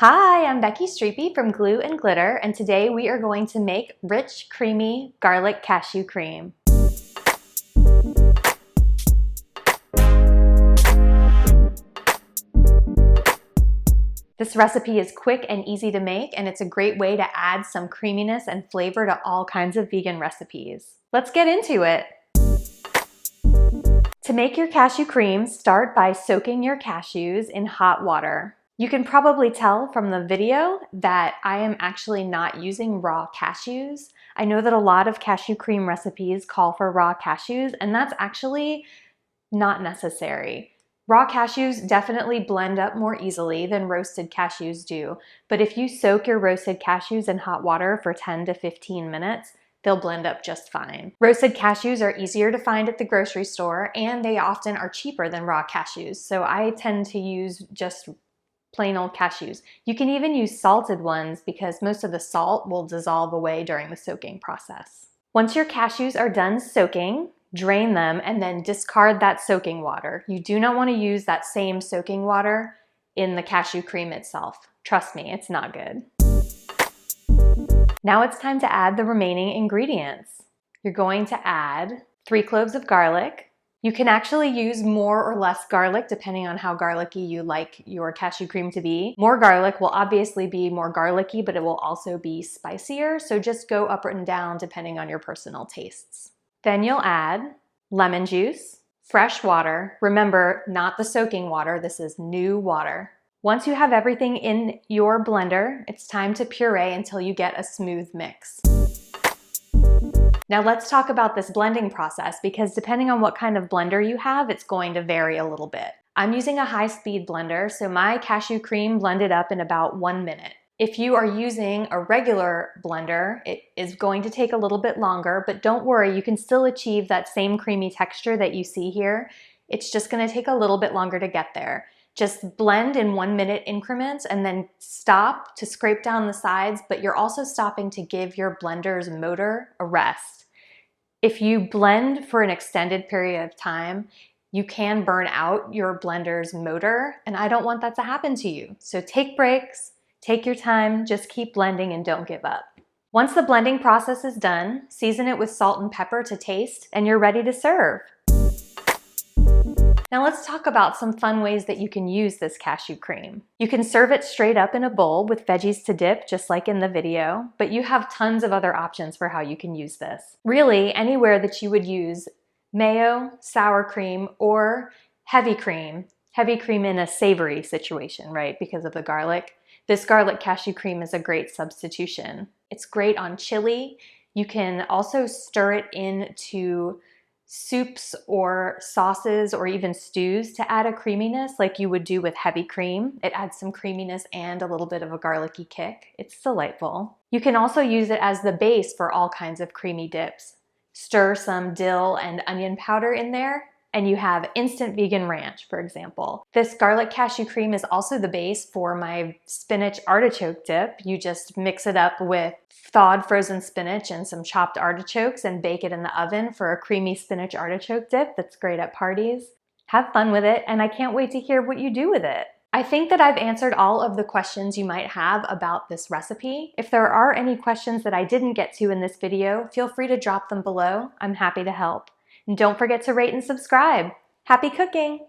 Hi, I'm Becky Streepy from Glue and Glitter, and today we are going to make rich, creamy garlic cashew cream. This recipe is quick and easy to make, and it's a great way to add some creaminess and flavor to all kinds of vegan recipes. Let's get into it. To make your cashew cream, start by soaking your cashews in hot water. You can probably tell from the video that I am actually not using raw cashews. I know that a lot of cashew cream recipes call for raw cashews, and that's actually not necessary. Raw cashews definitely blend up more easily than roasted cashews do, but if you soak your roasted cashews in hot water for 10 to 15 minutes, they'll blend up just fine. Roasted cashews are easier to find at the grocery store, and they often are cheaper than raw cashews, so I tend to use just plain old cashews. You can even use salted ones because most of the salt will dissolve away during the soaking process. Once your cashews are done soaking, drain them and then discard that soaking water. You do not want to use that same soaking water in the cashew cream itself. Trust me, it's not good. Now it's time to add the remaining ingredients. You're going to add 3 cloves of garlic. You can actually use more or less garlic depending on how garlicky you like your cashew cream to be. More garlic will obviously be more garlicky, but it will also be spicier, so just go up and down depending on your personal tastes. Then you'll add lemon juice, fresh water. Remember, not the soaking water, this is new water. Once you have everything in your blender, it's time to puree until you get a smooth mix. Now let's talk about this blending process because depending on what kind of blender you have, it's going to vary a little bit. I'm using a high-speed blender, so my cashew cream blended up in about 1 minute. If you are using a regular blender, it is going to take a little bit longer, but don't worry, you can still achieve that same creamy texture that you see here. It's just going to take a little bit longer to get there. Just blend in 1 minute increments and then stop to scrape down the sides, but you're also stopping to give your blender's motor a rest. If you blend for an extended period of time, you can burn out your blender's motor, and I don't want that to happen to you. So take breaks, take your time, just keep blending and don't give up. Once the blending process is done, season it with salt and pepper to taste, and you're ready to serve. Now let's talk about some fun ways that you can use this cashew cream. You can serve it straight up in a bowl with veggies to dip, just like in the video, but you have tons of other options for how you can use this. Really, anywhere that you would use mayo, sour cream, or heavy cream in a savory situation, right, because of the garlic. This garlic cashew cream is a great substitution. It's great on chili. You can also stir it into soups or sauces or even stews to add a creaminess like you would do with heavy cream. It adds some creaminess and a little bit of a garlicky kick. It's delightful. You can also use it as the base for all kinds of creamy dips. Stir some dill and onion powder in there, and you have instant vegan ranch, for example. This garlic cashew cream is also the base for my spinach artichoke dip. You just mix it up with thawed frozen spinach and some chopped artichokes and bake it in the oven for a creamy spinach artichoke dip that's great at parties. Have fun with it, and I can't wait to hear what you do with it. I think that I've answered all of the questions you might have about this recipe. If there are any questions that I didn't get to in this video, feel free to drop them below. I'm happy to help. And don't forget to rate and subscribe. Happy cooking!